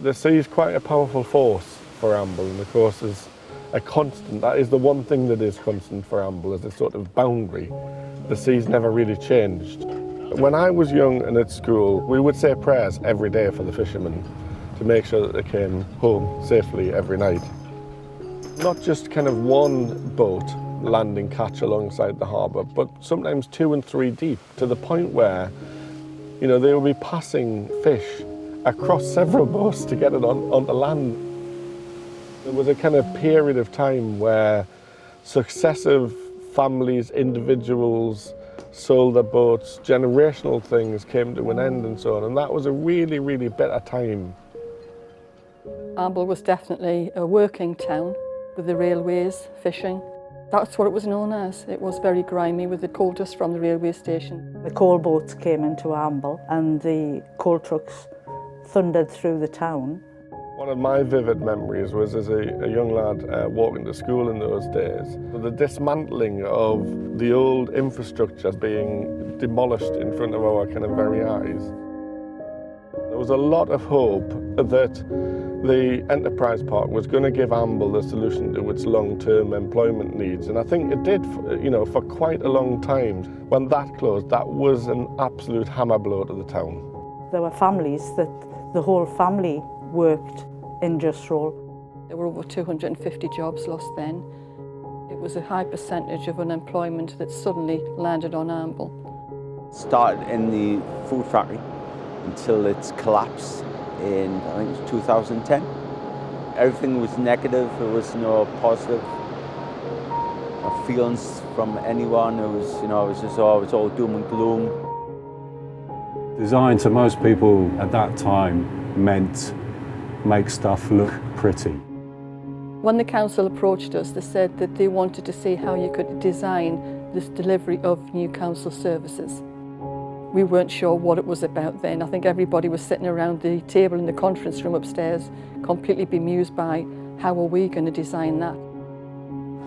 The sea is quite a powerful force for Amble, and of course is a constant. That is the one thing that is constant for Amble, is a sort of boundary. The sea's never really changed. When I was young and at school, we would say prayers every day for the fishermen to make sure that they came home safely every night. Not just kind of one boat landing catch alongside the harbour, but sometimes 2 and 3 deep, to the point where, you know, they would be passing fish across several boats to get it onto land. There was a kind of period of time where successive families, individuals, sold their boats, generational things came to an end and so on, and that was a really, really bitter time. Amble was definitely a working town with the railways, fishing. That's what it was known as. It was very grimy with the coal dust from the railway station. The coal boats came into Amble and the coal trucks thundered through the town. One of my vivid memories was as a young lad walking to school in those days, the dismantling of the old infrastructure being demolished in front of our kind of very eyes. There was a lot of hope that the enterprise park was going to give Amble the solution to its long-term employment needs, and I think it did, you know, for quite a long time. When that closed, that was an absolute hammer blow to the town. There were families that the whole family worked in Just Roll. There were over 250 jobs lost then. It was a high percentage of unemployment that suddenly landed on Amble. Started in the food factory until it's collapsed in, I think it was 2010. Everything was negative, there was no positive feelings from anyone. It was, you know, it was just it's all doom and gloom. Design to most people at that time meant make stuff look pretty. When the council approached us, they said that they wanted to see how you could design this delivery of new council services. We weren't sure what it was about then. I think everybody was sitting around the table in the conference room upstairs, completely bemused by how are we going to design that.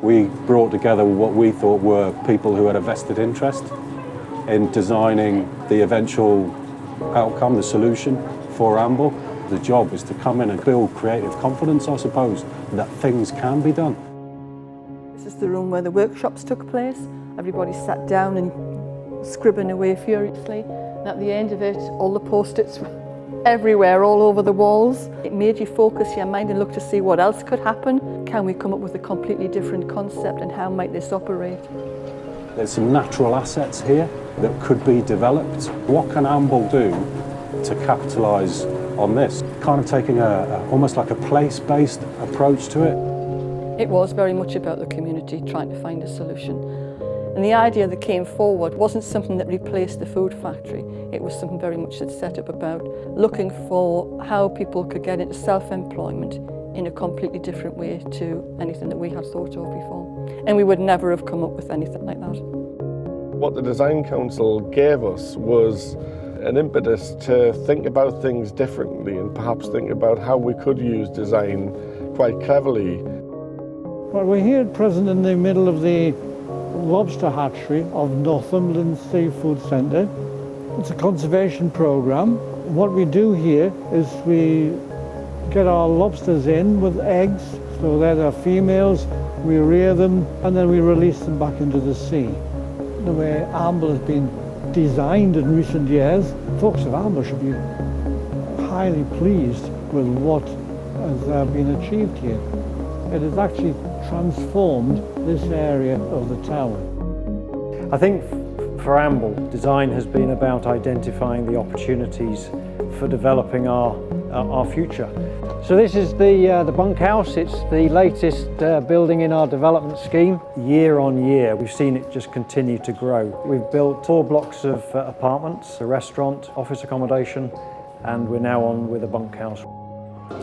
We brought together what we thought were people who had a vested interest in designing the eventual outcome, the solution for Amble. The job is to come in and build creative confidence, I suppose, that things can be done. This is the room where the workshops took place. Everybody sat down and scribbling away furiously. And at the end of it, all the post-its were everywhere, all over the walls. It made you focus your mind and look to see what else could happen. Can we come up with a completely different concept, and how might this operate? There's some natural assets here that could be developed. What can Amble do to capitalise on this? Kind of taking almost like a place-based approach to it. It was very much about the community trying to find a solution. And the idea that came forward wasn't something that replaced the food factory. It was something very much that's set up about looking for how people could get into self-employment in a completely different way to anything that we had thought of before. And we would never have come up with anything like that. What the Design Council gave us was an impetus to think about things differently and perhaps think about how we could use design quite cleverly. Well, we're here at present in the middle of the lobster hatchery of Northumberland Seafood Centre. It's a conservation programme. What we do here is we get our lobsters in with eggs, so they're their females, we rear them and then we release them back into the sea. The way Amble has been designed in recent years, folks of Amble should be highly pleased with what has been achieved here. It has actually transformed this area of the town. I think for Amble, design has been about identifying the opportunities for developing our future. So this is the bunkhouse. It's the latest building in our development scheme. Year on year, we've seen it just continue to grow. We've built 4 blocks of apartments, a restaurant, office accommodation, and we're now on with a bunkhouse.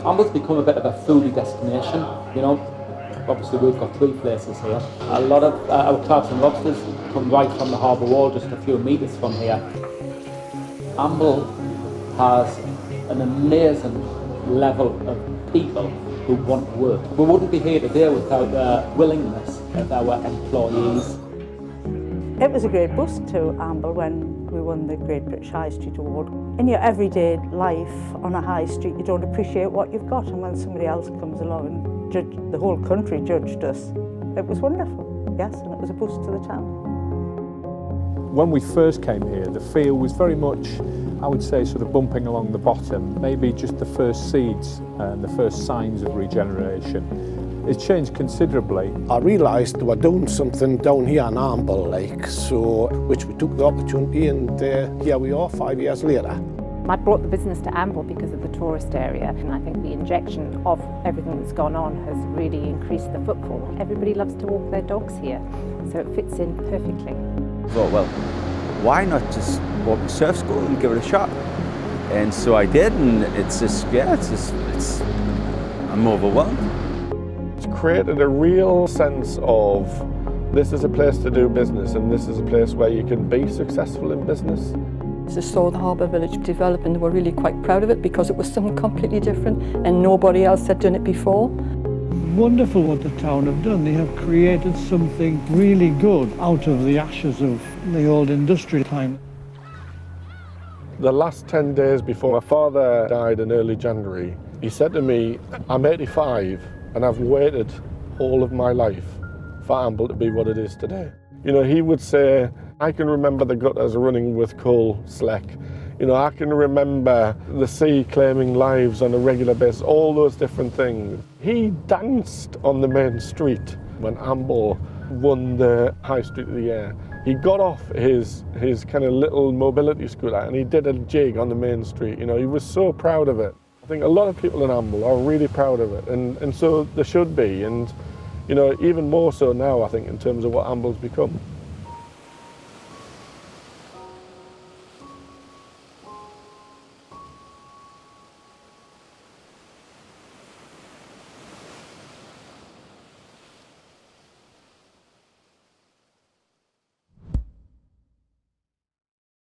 Amble's become a bit of a foodie destination, you know. Obviously we've got 3 places here. A lot of our crabs and lobsters come right from the harbour wall, just a few metres from here. Amble has an amazing level of people who want to work. We wouldn't be here today without the willingness of our employees. It was a great boost to Amble when we won the Great British High Street Award. In your everyday life on a high street, you don't appreciate what you've got, and when somebody else comes along and the whole country judged us, it was wonderful, yes, and it was a boost to the town. When we first came here, the feel was very much, I would say, sort of bumping along the bottom, maybe just the first seeds and the first signs of regeneration. It's changed considerably. I realised they were doing something down here in Amble, which we took the opportunity, and here we are 5 years later. I brought the business to Amble because of the tourist area, and I think the injection of everything that's gone on has really increased the footfall. Everybody loves to walk their dogs here, so it fits in perfectly. I thought, well, why not just walk the surf school and give it a shot? And so I did, and I'm overwhelmed. It's created a real sense of this is a place to do business, and this is a place where you can be successful in business. They saw the harbour village develop and they were really quite proud of it because it was something completely different and nobody else had done it before. Wonderful what the town have done. They have created something really good out of the ashes of the old industrial time. The last 10 days before my father died in early January, he said to me, I'm 85 and I've waited all of my life for Amble to be what it is today. You know, he would say, I can remember the gutters running with coal slack. You know, I can remember the sea claiming lives on a regular basis, all those different things. He danced on the main street when Amble won the High Street of the Year. He got off his kind of little mobility scooter and he did a jig on the main street. You know, he was so proud of it. I think a lot of people in Amble are really proud of it, and so they should be. And, you know, even more so now, I think, in terms of what Amble's become.